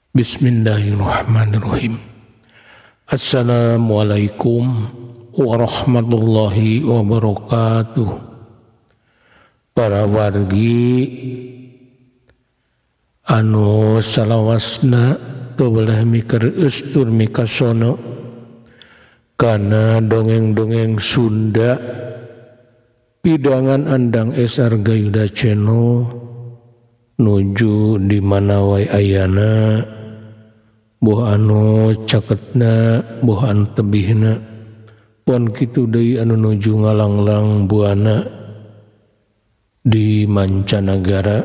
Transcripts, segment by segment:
Bismillahirrahmanirrahim. Assalamualaikum warahmatullahi wabarakatuh. Para wargi anu salawasna tobelah mikir ustur mikasono kana dongeng-dongeng Sunda pidangan andang SR Gayuda Channel nuju di mana wae ayana boh anu caketna boh anu tebihna pon kitu deui anu nuju ngalanglang buana di mancanagara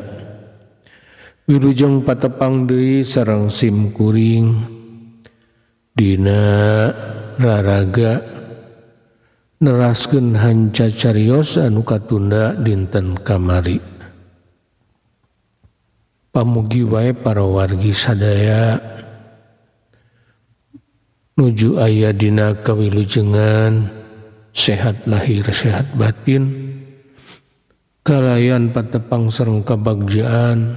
wilujeng patepang deui sareng sim kuring dina raraga neraskeun hanca carios anu katunda dinten kamari. Pamugi wae para wargi sadaya nuju aya dina kawilujengan sehat lahir sehat batin kalayan patepang sareng kabagjaan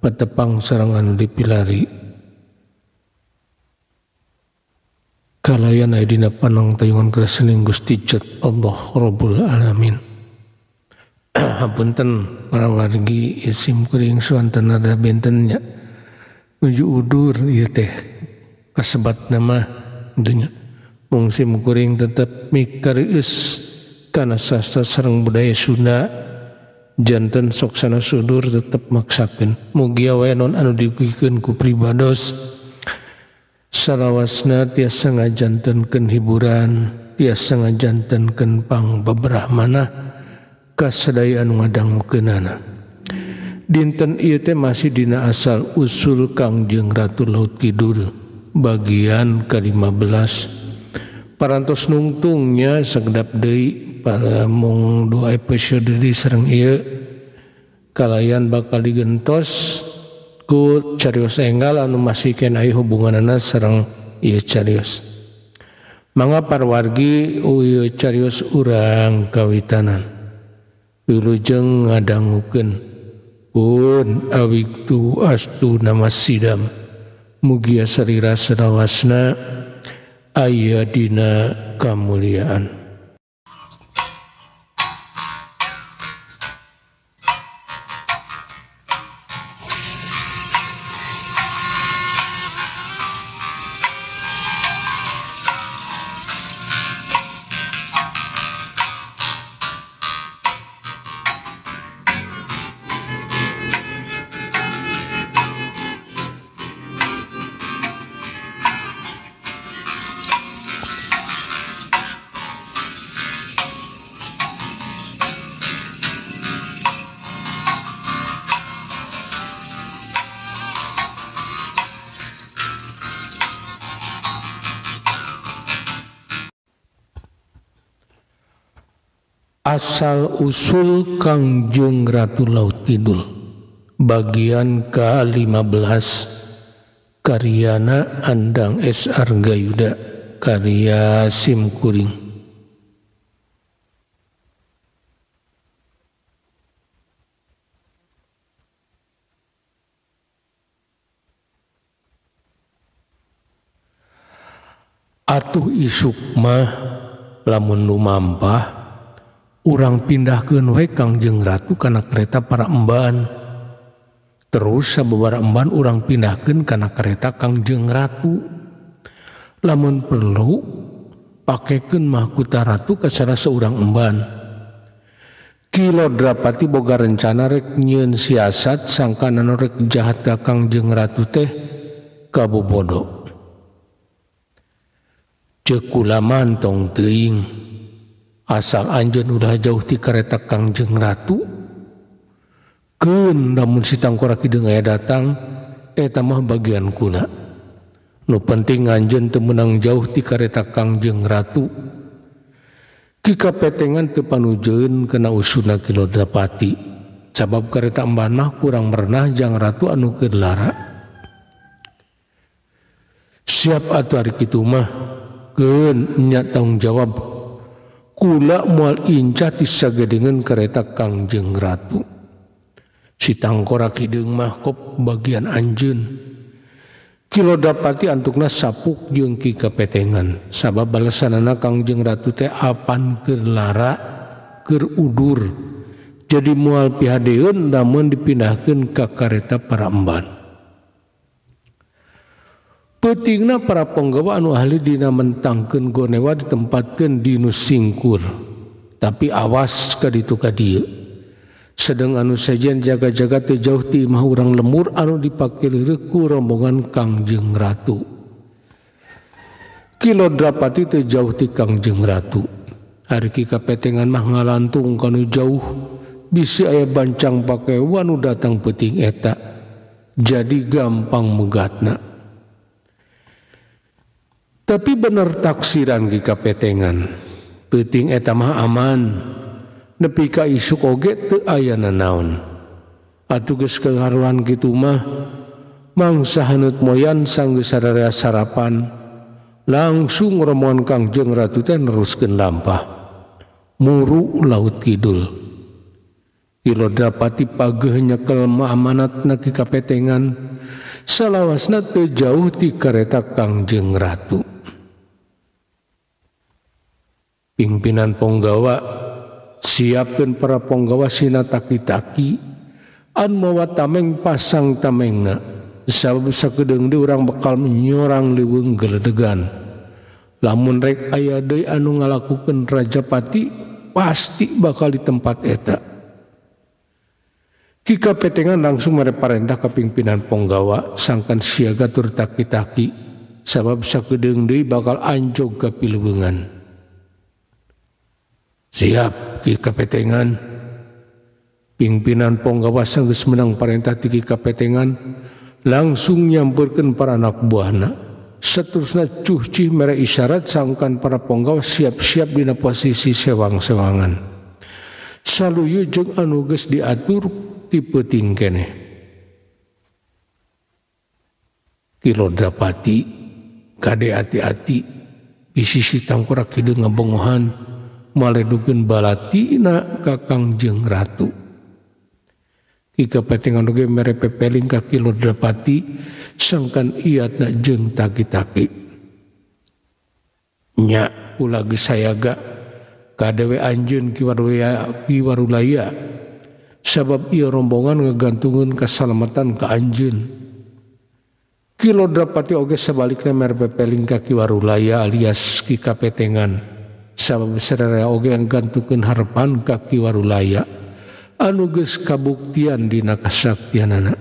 patepang sareng anu dipilari kalayan aya dina panangtayungan krasening Gusti Jat Allah Rabbul Alamin. Hapunten para wargi isim kuring suanten ada bentennya nuju udur ieu teh kasebat nama dunya mung sim kuring tetep mikareus kana sastra sareng budaya Sunda janten sok sana sudur tetep maksakeun mugi wae non anu digikeun ku pribados salawasna tiasa ngajantenkeun hiburan tiasa ngajantenkeun pangbebrahmanah kasadaya anu ngadangukeunana. Dinten ieu teh masih dina asal usul Kangjeng Ratu Laut Kidul bagian ke-15. Parantos nungtungnya sagedap deui para mung 2 episode deui sareng ieu kalayan bakal digentos ku carios enggal anu masih kena aya hubunganana sareng ieu carios. Mangga para wargi ieu carios urang kawitanan. Wilujeng ngadangukeun pun awiktu astu namasidam mugia sarira sadawasna aya dina kamuliaan. Asal usul Kangjeng Ratu Laut Kidul bagian ke-15 karyana andang SR Gayuda karya sim kuring. Atuh isuk mah lamun lumampah urang pindahkeun we Kangjeng Ratu kana kereta para emban. Terus sababaraha emban urang pindahkeun kana kereta Kangjeng Ratu. Lamun perlu pakekeun mahkota ratu ka salah seurang emban. Kilodrapati boga rencana rek nyieun siasat sangkan anu rek jahat ka Kangjeng Ratu teh kabobodo. Ceuk kula mantong teuing asal anjeun udah jauh ti kareta Kangjeng Ratu keun lamun si tangkora kideung aya datang eta mah bagian kula nu penting anjeun teu meunang jauh ti kareta Kangjeng Ratu ki kapetengan teu panujeun kana usuna Kilodrapati sabab kareta emban mah kurang merenah jang ratu anu keur lara siap atuh ari kitu mah keun nya tanggung jawab kula moal incah ti sagedengeun kareta Kangjeng Ratu. Si tangkora kideung mah kop bagian anjeun. Kilo dapati antukna sapuk jeung Ki Kapetengan sabab balesanana Kangjeng Ratu teh apan keur lara keur udur jadi moal pihadeun lamun dipindahkeun ka kareta para emban. Peutingna para penggawa anu ahli dina mentangkeun gonewa ditempatkeun di nu singkur tapi awas ka ditu ka dieu. Sedang anu sajian jaga-jaga teu jauh ti imah urang lemur anu dipake leureuh ku rombongan Kangjeng Ratu. Kilo dapati teu jauh ti Kangjeng Ratu. Ari Ki Kapetengan mah ngalantung kanu jauh bisi aya bancang pakewa anu datang peuting eta. Jadi gampang megatna. Tapi bener taksiran Ki Kapetengan. Peuting eta mah aman. Nepi ka isuk oge teu aya nanaon. Atuh geus kaharuan kitu mah mangsa haneut moyan sanggeus sadaya sarapan langsung rombongan Kangjeng Ratu teh neruskeun lampah muru laut kidul. Kilo dapati pageuh nyekel amanatna Ki Kapetengan salawasna teu jauh ti kareta Kangjeng Ratu. Pimpinan ponggawa siapkeun para ponggawa sina taki-taki an mawa tameng pasang tamengna sabab sakedeung deui urang bakal menyorang leuweung geledegan. Lamun rek aya deui anu ngalakukeun Rajapati pasti bakal di tempat eta. Ki Kapetengan langsung mereparentah ka pimpinan ponggawa sangkan siaga tur taki-taki sabab sakedeung deui bakal anjog ka pileuweungan. Siap Ki Kapetengan. Pimpinan ponggawa geus menang parentah ti Ki Kapetengan langsung nyamperkeun para anak buahna. Saterusna cuhcih mere isyarat sangkan para ponggawa siap-siap dina posisi sewang-sewangan. Saluyu jeung anu geus diatur ti peuting keneh. Kilo dapati kade ati-ati bisi si tangkorak kideung ngabongohan maledukeun balatina ka Kangjeng Ratu. Ki Kapetengan oge mere pepeling ka Kilo dapati sangkan iatna jeung taki-taki. Nya ulah geus sayaga kadewe anjeun Ki Warulaya sabab ieu rombongan ngagantungkeun kasalamatan ka anjeun. Kilo dapati oge sabalikna mere pepeling ka Ki Warulaya alias Ki Kapetengan sabab sadaya oge ngagantungkeun harepan ka Ki Warulaya anu geus kabuktian dina kasaktianana.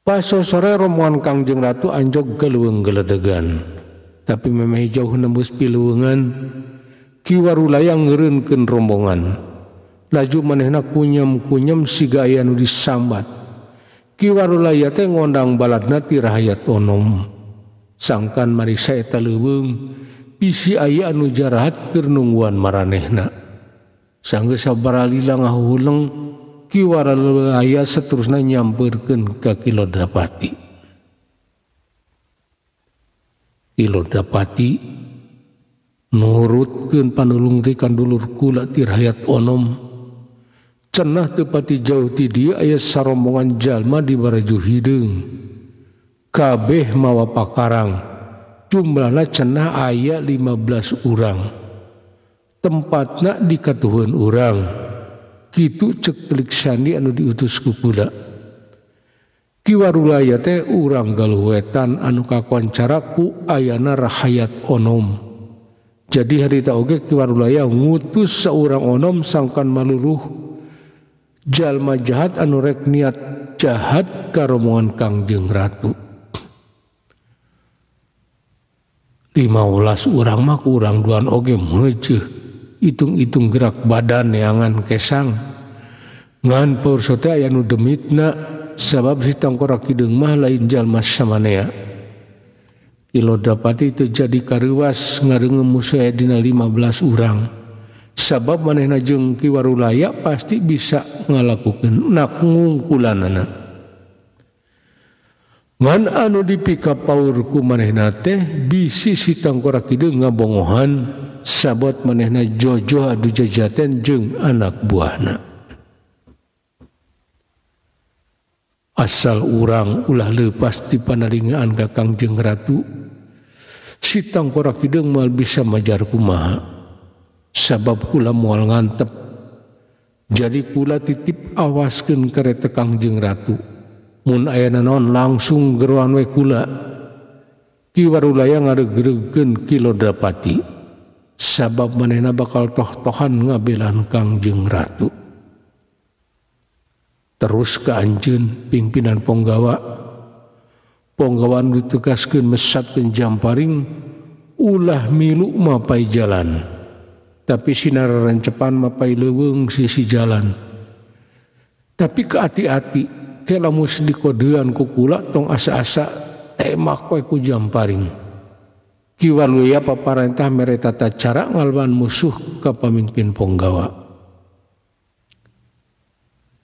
Pas sore rombongan Kangjeng Ratu anjog ke leuweung geledegan. Tapi memeh jauh nembus pileuweungan Ki Warulaya ngeureunkeun rombongan. Laju manehna kunyem-kunyem siga aya anu disambat. Ki Warulaya teh ngondang baladna ti Rahayat Onom. Sangkan mariksa eta leuweung bisi aya anu jarahat keur nungguan maranehna. Sanggeus sabaralila ngahuhuleng Ki Warulaya saterusna nyampeurkeun ka Kilo dapati. Kilo dapati nurutkeun panulung teh kandulur kula ti Rahayat Onom. Cenah teu pati jauh ti dieu aya sarombongan jalma di baraju hideung. Kabeh mawa pakarang. Jumlahna cenah aya 15 urang. Tempatna dikatuhun urang. Kitu cek telik sandi anu diutus ku kula. Ki Warulaya teh urang galuh-wetan anu kakoncara ku ayana Rahayat Onom. Jadi harita oge Ki Warulaya ngutus saurang onom sangkan maluruh jalma jahat anu rek niat jahat ka rombongan Kangjeng Ratu. 15 urang mah ku urang duan oge meujeuh. Hitung-hitung gerak badan neangan kesang ngan paursa teh aya nu demitna sabab si tangkorak kideung mah lain jalma samanea. Kilo dapati teu jadi kareuwas ngareungem musuh aya dina 15 urang sabab manehna jeung Ki Warulaya pasti bisa ngalakukeun ngungkulanana. Ngan anu dipika paur ku manehna teh bisi si tangkorak kideung ngabongohan sabot manehna jojo adu jajaten jeung anak buahna. asal urang ulah leupas ti panaringaan ka Kangjeng Ratu sitang Korak Kideng moal bisa majar kumaha sabab kula moal ngantep jadi kula titip awaskeun kareta Kangjeng Ratu mun aya naon langsung geroan we kula Ki Warulaya ngaregregeun Ki Lodapati sabab manehna bakal toh-tohan ngabelan Kangjeng Ratu. Terus ke anjeun pimpinan Ponggawa ditugaskeun mesatkeun Jamparing ulah milu mapai jalan tapi sinar rencepan mapai leuweung sisi jalan tapi ke hati-hati ke lamun dikodean ku kula tong asa-asa temak we ku Jamparing Ki Waluya paparentah mere tata cara ngalawan musuh ka pamimpin Ponggawa.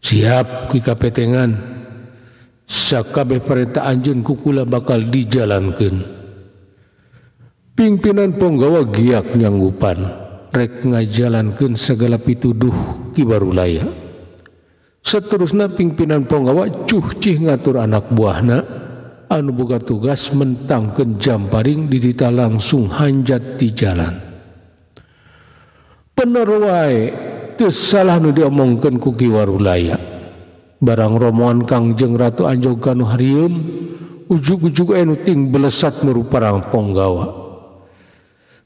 Siap Ki Kapetengan sakabeh perintah anjeun ku kula bakal dijalankeun. Pimpinan Ponggawa giak nyanggupan rek ngajalankeun segala pituduh Ki Warulaya. Saterusna pimpinan Ponggawa cuh-cih ngatur anak buahna anu boga tugas mentangkeun Jamparing ditita langsung hanjat di jalan. Bener wae teu salah nu diomongkeun ku Ki Warulaya. Barang romoan Kangjeng Ratu anjog kanu harieum ujug-ujug anu ting belesat meruparang Ponggawa.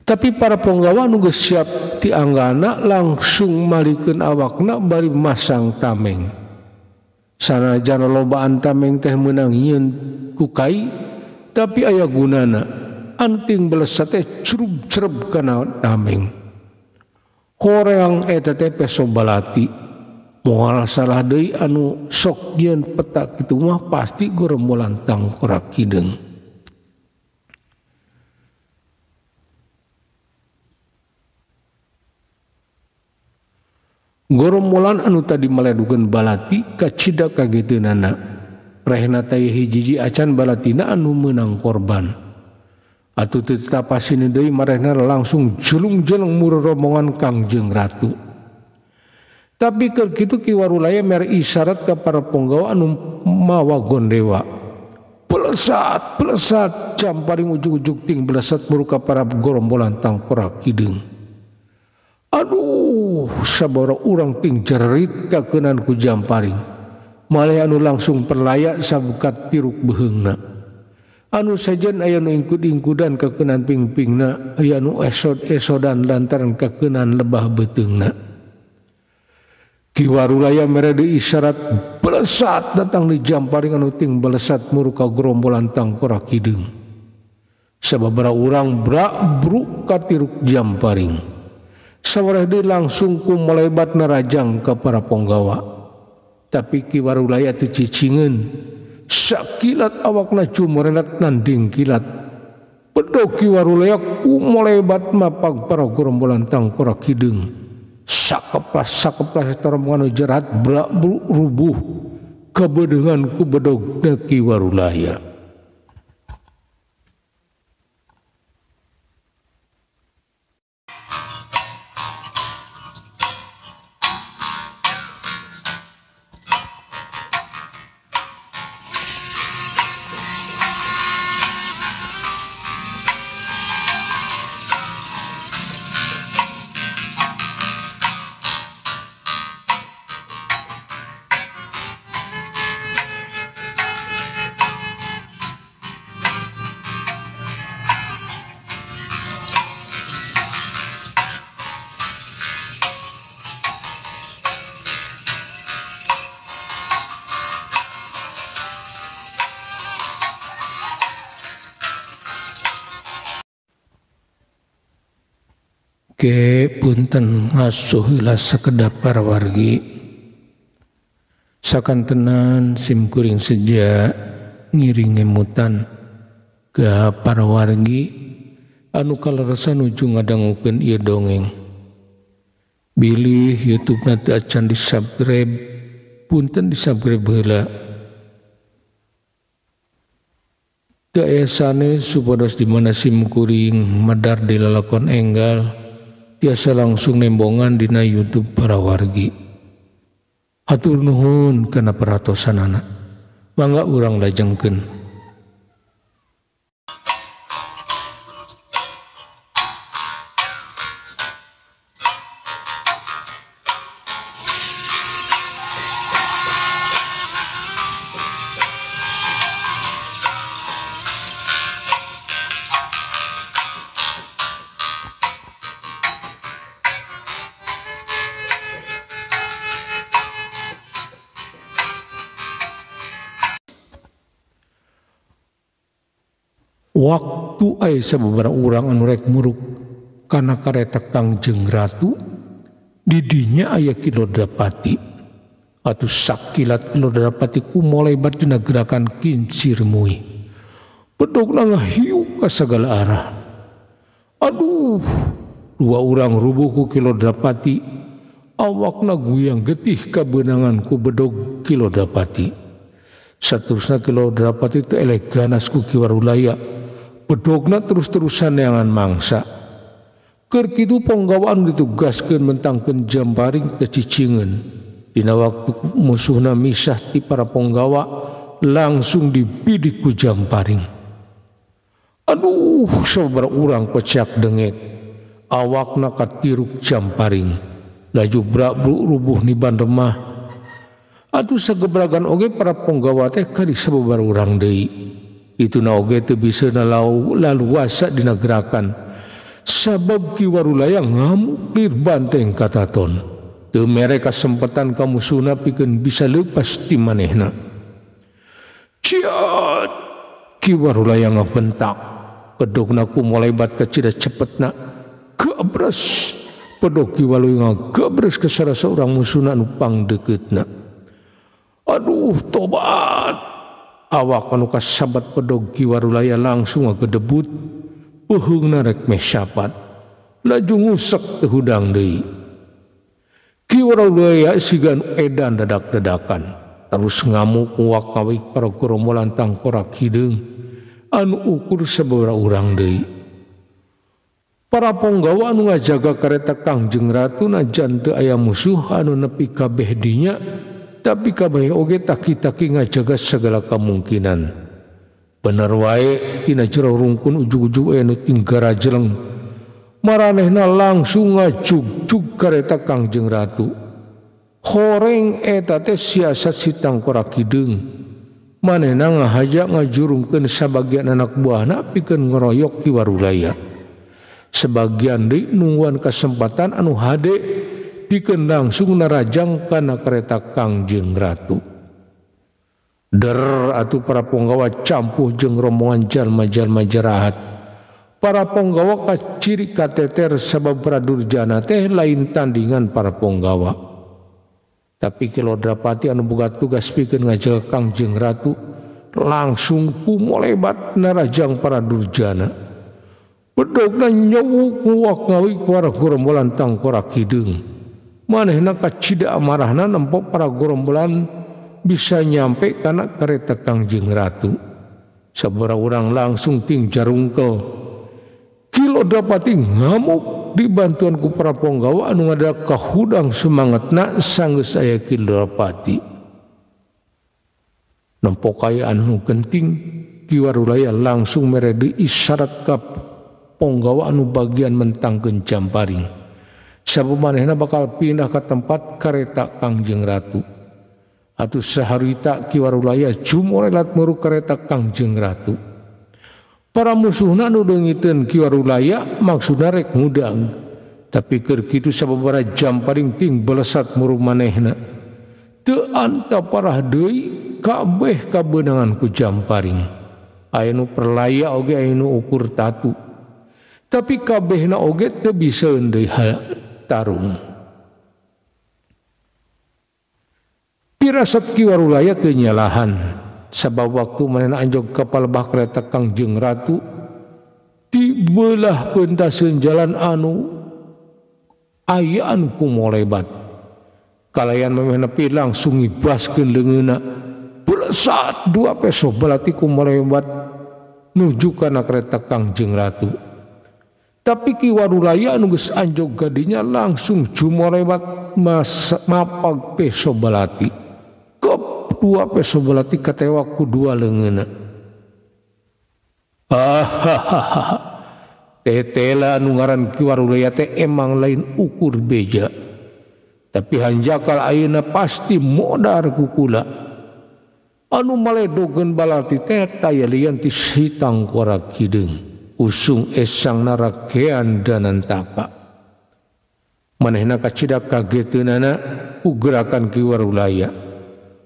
Tapi para Ponggawa nu geus siap ti anggana langsung malikeun awakna bari masang tameng. Sanajan lobaan tameng teh meunang nyieun ku kai tapi aya gunana anu ting belesat teh curub-cereb kana tameng. Horeang eta teh peso balati moal salah deui anu sok nyieun peta kitu mah pasti gorombolan tang Korak Kideng. Gorombolan anu tadi maledukeun balati kacida kageteunana rehna teh hiji acan balatina anu meunang korban. Atuh teu tapasina deui marehna langsung jelung-jeleng mur rombongan Kangjeng Ratu. Tapi keur kitu Ki Warulaya mere isyarat ka para Ponggawa anu mawa gondewa. Pelesat Jamparing ujug-ujug ting belesat mur ka para gorombolan tang Korak Kideng. Aduh, sabaraha urang ting jerit kakeunaan ku Jamparing. Malih anu langsung perlaya sabukat tiruk beheungna. Anu sajen aya nu ingkud-ingkudan kakeunaan pingpingna, aya nu esod-esodan lantaran kakeunaan lebah beuteungna. Ki Warulaya mere deui isyarat belesat datang di Jamparing anu ting belesat muru ka gerombolan tang Korak Kideng. Sababaraha urang brak-bruk ka tiruk Jamparing. Sawareh deui langsung ku melebatna rajang ka para Ponggawa. Tapi Ki Warulaya teu cicingeun. Sakilat awakna cumrenat nanding kilat pedog Ki Warulaya ku melebat mapag para gerombolan tang Korak Kideng sakeplas rombongan jerat brak rubuh kebedengan ku bedogna Ki Warulaya. Ke punten ngasuh heula sakedap para wargi sakantenan simkuring seja ngiring emutan ke para wargi anu kaleresan nuju ngadangukeun ieu dongeng. Bilih YouTube-na teu acan di-subscribe, punten di-subscribe heula. Teu aya sanes supados di mana simkuring medar di lalakon enggal tiasa langsung nembongan dina YouTube para wargi. Hatur nuhun kana peratosanana. mangga urang lajengkeun. Waktu aya sababaraha urang anu rek muruk kana kareta Kangjeng Ratu, di dinya aya Kilodapati. Atuh sakilat Kilodapati kumolebat dina gerakan kincir muih. Pedogna ngahiu ka sagala arah. Aduh, dua urang rubuh ku Kilodapati, awakna guyang getih kabeunangan ku bedog Kilodapati. Saterusna Kilodapati teu eleh ganas ku Ki Warulaya. Bedogna terus-terusan neangan mangsa. Keur kitu ponggawaan ditugaskeun mentangkeun Jamparing teu cicingeun. Dina waktu musuhna misah ti para ponggawa langsung dibidik ku Jamparing. Aduh, sababaraha urang pecak dengek. Awakna katiruk Jamparing. Laju brak-bruk rubuh niban remah. Atuh sagebragan oge para ponggawa teh kadi sababaraha urang deui. Itu na oge teu bisa laluasa dina gerakan. Sabab Ki Warulaya ngamuk lir banteng kataton. Teu mere kasempatan ka musuhna pikeun bisa leupas ti manehna. Ciat! Ki Warulaya ngabentak. Pedogna kumolebat ka cida cepetna. Gabres! Pedog Ki Warulaya ngagabres ka sarasa urang musuhna anu pangdekeutna. Aduh, tobat! Awak anu kasabat pedog Ki Warulaya langsung ngagedebut, peheungna rek meh syapat, laju ngusek teu hudang deui. Ki Warulaya siga anu edan dadak-dadakan, terus ngamuk nguak ngawik para gerombolan tangkorak hideung anu ukur sababaraha urang deui. Para ponggawa anu ngajaga kareta Kangjeng Ratu najan teu aya musuh anu nepi kabeh dinya, tapi kabeh oge taki-taki ngajaga segala kemungkinan. Bener wae tina jero rungkun ujug-ujug anu tinggara jeleng. Maranehna langsung ngajugjug kareta Kangjeng Ratu. Horeng eta teh siasat si tangkorak hideung. Manehna ngahajak ngajurungkeun sabagian anak buahna pikeun ngeroyok Ki Warulaya. Sebagian deui nungguan kasempatan anu hade pikeun langsung narajang kana kareta Kangjeng Ratu. Der atuh para ponggawa campuh jeung rombongan jalma-jalma jarahat. Para ponggawa kaciri kateter sabab Pradurjana teh lain tandingan para ponggawa. Tapi Kilodapati anu boga tugas pikeun ngajaga Kangjeng Ratu langsung kumolebat narajang Pradurjana. Bedogna nyewuk nguak ngawik para gerombolan tangkorak hideung. Manehna kacida amarahna nempok para gerombolan bisa nyampe kana kareta Kangjeng Ratu. Sabaraha urang langsung ting jarungkel. Kilodapati ngamuk dibantuan ku para ponggawa anu ngadak kahudang semangatna sanggeus aya Kilodapati. Nempok aya anu genting, Ki Warulaya langsung mere diisyarat ka ponggawa anu bagian mentangkeun Jamparing. Sabab manehna bakal pindah ke tempat kareta Kangjeng Ratu. Atuh saharita Ki Warulaya jumorelat meuru kareta Kangjeng Ratu. Para musuhna anu deungiteun Ki Warulaya maksudna rek ngudang. Tapi keur kitu sababaraha Jamparing ting belesat meuru manehna. Teu anta parah deui kabeh kabeunangan ku Jamparing. Aya nu perlaya oge aya nu ukur tatu. Tapi kabehna oge teu bisa deui tarung. Pirasat Ki Warulaya teu nyalahan. Sabab waktu manehna anjog ka palebah kareta Kangjeng Ratu di belah peuntaseun jalan anu aya anu kumolebat. Kalayan manehna pi langsung ngibaskeun leungeunna. Belesat dua peso balati kumolebat nuju kana kareta Kangjeng Ratu. Tapi Ki Warulaya anu geus anjog gadinya langsung jumorebat mapag peso balati. dua peso belati katewak ku dua leungeunna. Tetela anu ngaran Ki Warulaya teh emang lain ukur beja. Tapi hanjakal ayeuna pasti modar ku kula. Anu maledogeun balati teh taya lian ti Sitang Korak Hideung, usung esang narakean Danantaka. Manehna kacida kageteunana ku gerakan Ki Warulaya.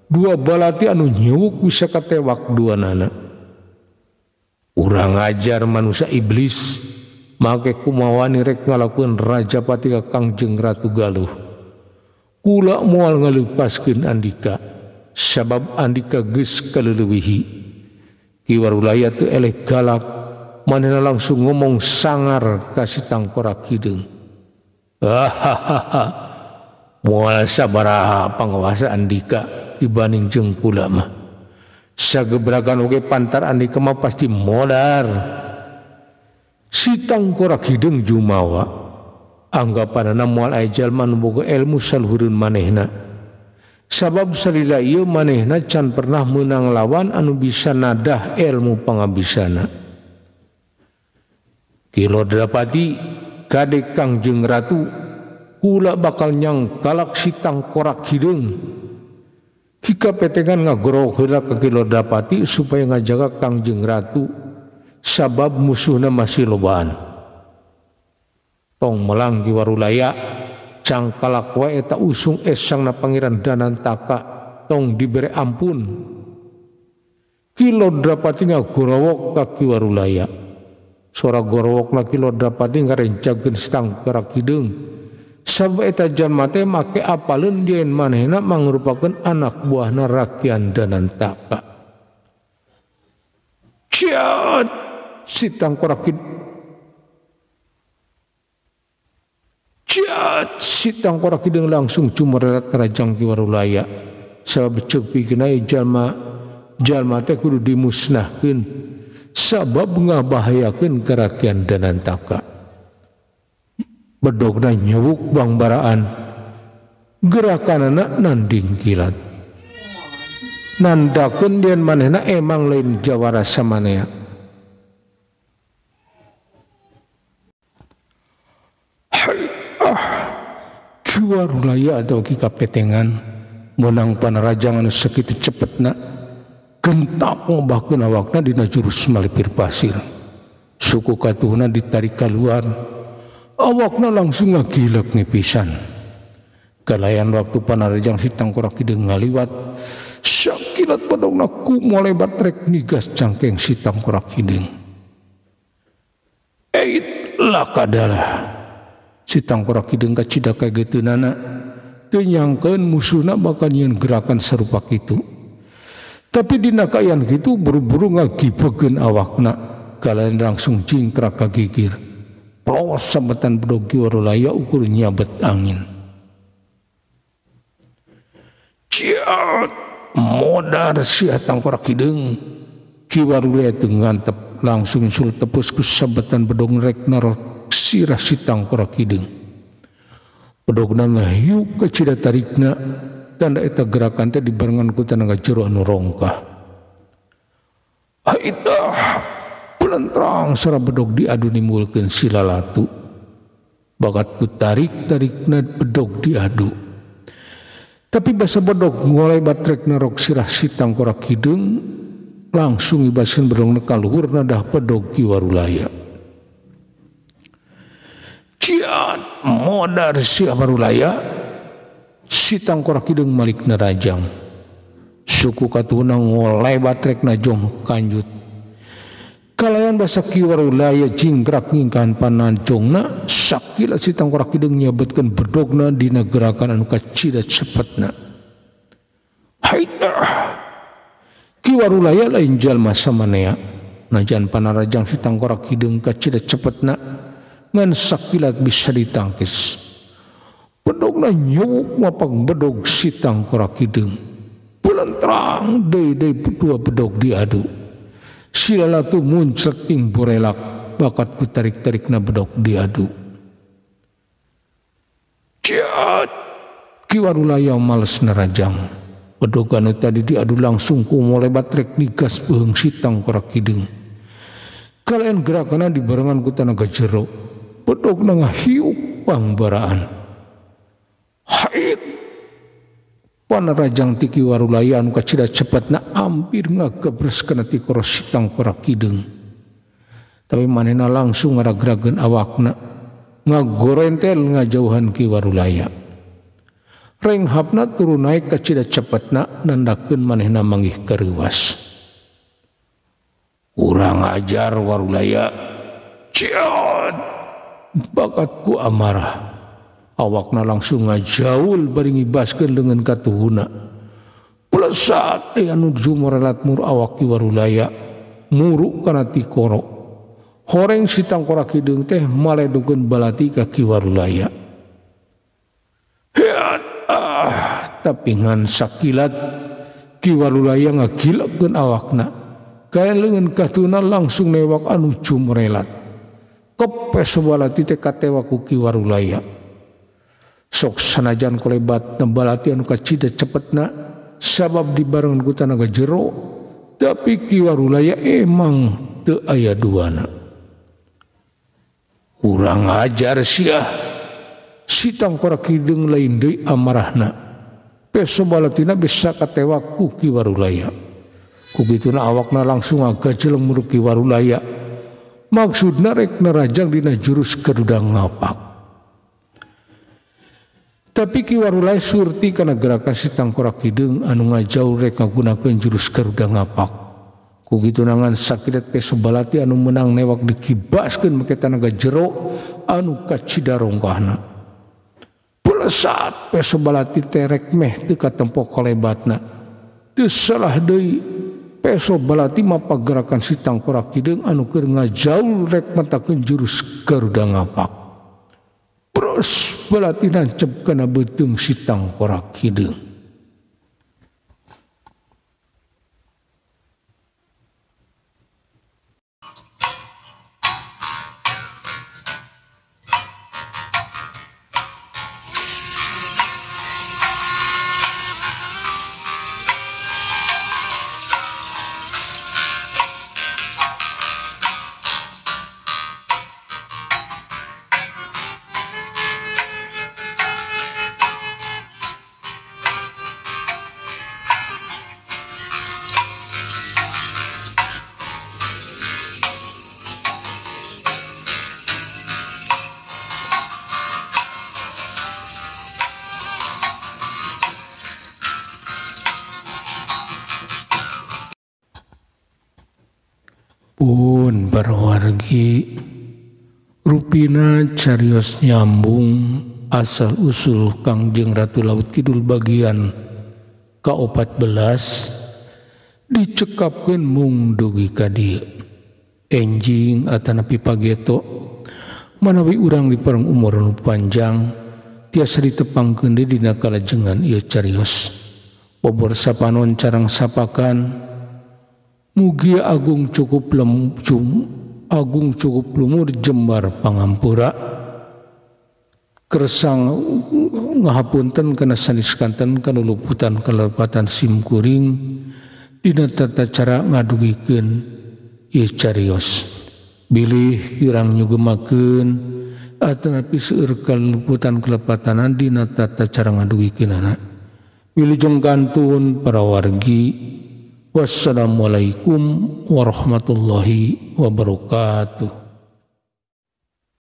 Dua balati anu nyewuk bisa katewak duanana. Urang ajar manusia iblis, make kumawani rek ngalakuan Rajapati ka Kangjeng Ratu Galuh. Kula moal ngalupaskeun Andika, sabab Andika geus kaleulewihi. Ki Warulaya teu eleh galak, manehna langsung ngomong sangar ka Sitang Korak Hideung. Moal sabaraha panguasa Andika dibanding jeung kula mah. Sagebrakan oge pantar Andika mah pasti modar. Sitang Korak Hideung jumawa, anggapanana moal aya jalma nu boga ilmu saluhureun manehna. Sabab salila ieu manehna can pernah meunang lawan anu bisa nadah ilmu pangabisana. Ki Lodapati kade Kangjeng Ratu, kula bakal nyangkalak Sitang Korak Hideung. Hika petengan ngagoroh heula ka Ki Lodapati supaya ngajaga Kangjeng Ratu, sabab musuhna masih lobaan. Tong melang Ki Warulaya, cangkalak wae eta usung esangna Pangeran Danantaka, tong dibere ampun. Ki Lodapati ngagorowok ka Ki Warulaya. Sora gorowokna Ki Lodapati ngarencakeun Sitang Korak Hideung. Sabab eta jalma teh make apaleun dieun manehna mangrupakeun anak buahna Rakian Danantaka. Ciat Sitang Korak Hideung. Ciat Sitang Korak Hideung langsung cumerelat Rajang Ki Warulaya. Sabab ceuk pikeun aya jalma teh kudu dimusnahkeun sabab ngabahayakeun ka Rakian Danantaka. Bedogna nyewuk bangbaraan, gerakanana nanding kilat. Nandakeun dieun manehna emang lain jawara samanea. Ki Warulaya atau Ki Kapetengan meunang panarajangan sakitu cepetna gentak ngobahkeun awakna dina jurus malipir pasir. Suku katuhna ditarik keluar, awakna langsung ngagilek ngepisan. Kalayan waktu panarajang Sitang Korak Hideung ngaliwat, sakilat padongna kumo lebat rek nigas cangkeng Sitang Korak Hideung. Eit lakadalah Sitang Korak Hideung kacida kageteunana, teu nyangkeun musuhna bakal nyieun gerakan sarupa kitu. Tapi dina kaayaan kitu buru-buru ngagibegeun awakna, kalayan langsung cingkrak kagigir. Pros sambetan bedog Ki Warulaya ukur nyabet angin. Ciat modar Sitang Korak Hideung. Ki Warulaya teu ngantep, langsung sul tepus ku sambetan bedog rek narok sirah Sitang Korak Hideung. Bedogna ngahiuk ka cida tarikna, tanda eta gerakan teh dibarengan ku tenaga jero anu rongkah. Haitah pelentrang sara bedog diadu nimulkeun silalatu. Bakat ku tarik-tarikna bedog diadu. Tapi basa bedog ngoleh batrekna rok sirah Sitang Korak Hideung, langsung ibaskeun bedogna kaluhurna dah bedog Ki Warulaya. Ciat modar si Warulaya, Sitang Korak Hideung malik nerajang. Suku katuhna ngoleh batrekna jong kanjut. Kalayan basa Ki Warulaya jingkrak ngingkahan pananjongna, sakila Sitang Korak Hideung nyabetkeun bedogna dina gerakan anu kacida cepetna. Haitah Ki Warulaya lain jalma samanea, najan panarajang Sitang Korak Hideung kacida cepetna ngan sakilat bisa ditangkis. Bedogna nyewuk mapak bedog Sitang Korak Hideung. Pelentrang deui dua bedog diadu. Silalatu muncrat ing borelak, bakat ku tarik-tarikna bedog diadu. Ciat Ki Warulaya males nerajang. Pedogan tadi diadu langsung ku mulai batrek nigas beung sitang korak kideng. Kalian gerakan di barengan ku tanaga jero. Pedog nangah hiuk pangbaraan. Haik panarajang tiki warulaya anu kacida cepatna hampir ngagebres kana ti koros sitang korak kideng. Tapi manehna langsung ngaragrageun awakna ngagorentel ngajauhan ki warulaya. Renghapna turun naik kacida cepatna nandakeun manehna manggih kariwas. Urang ajar warulaya. Ciat bakatku amarah. Awakna langsung ngajaul bari ngibaskeun leungeun katuhuna. Pelesat anu jumorelat mur awak ki warulaya muru kana ti koro. Horeng sitang korak kideng teh maledukeun balati ka ki warulaya. Tapi ngan sakilat ki warulaya ngagilekeun awakna. Kaya leungeun katuhuna langsung newak anu jumorelat. Kepes balati teh katewa ku ki warulaya. Sok sanajan kolebat balati anu kacida cepetna sabab dibarengan ku tanaga jero, tapi ki warulaya emang teu aya duana. Kurang ajar sia sitang korak kideng lain deui amarahna. Peso balatina bisa katewa ku ki warulaya. Kubituna awakna langsung agajeleng muru ki warulaya. Maksudna rek nerajang dina jurus kerudang ngapak. Tapi ki warulaya surti kana gerakan sitang korak kideng anu ngajaul rek ngagunakeun jurus garuda ngapak. Ku kitu nangan sakidat peso balati anu menang newak dikibaskeun make tanaga jero anu kacida rongkahna. Pelesat peso balati terek meh teu katempo kolebatna. Teu salah deui peso balati mapa gerakan sitang korak kideng anu keur ngajaul rek matakeun jurus garuda ngapak. Terus balati nancep kana beuteung sitang korak kideng. Pun barwargi rupina carios nyambung asal usul Kangjeng Ratu Laut Kidul bagian ke-14 dicekapkeun mung dugi ka dieu. Enjing atanapi pageto manawi urang dipareng umur nu panjang tiasa ditepangkeun deui dina kalajengan ieu carios. Bobor sapanon carang sapakan mugia agung cukup lumur jembar pangampura kersang ngahapunten kana sanes kanten kana luputan kalepatan simkuring dina tata cara ngadugikeun ieu carios. Bilih kirang nyugemakeun atanapi seueur kaluputan kalepatanan dina tata cara ngadugikeunana. Wilujeng kantun para wargi. Wassalamualaikum warahmatullahi wabarakatuh.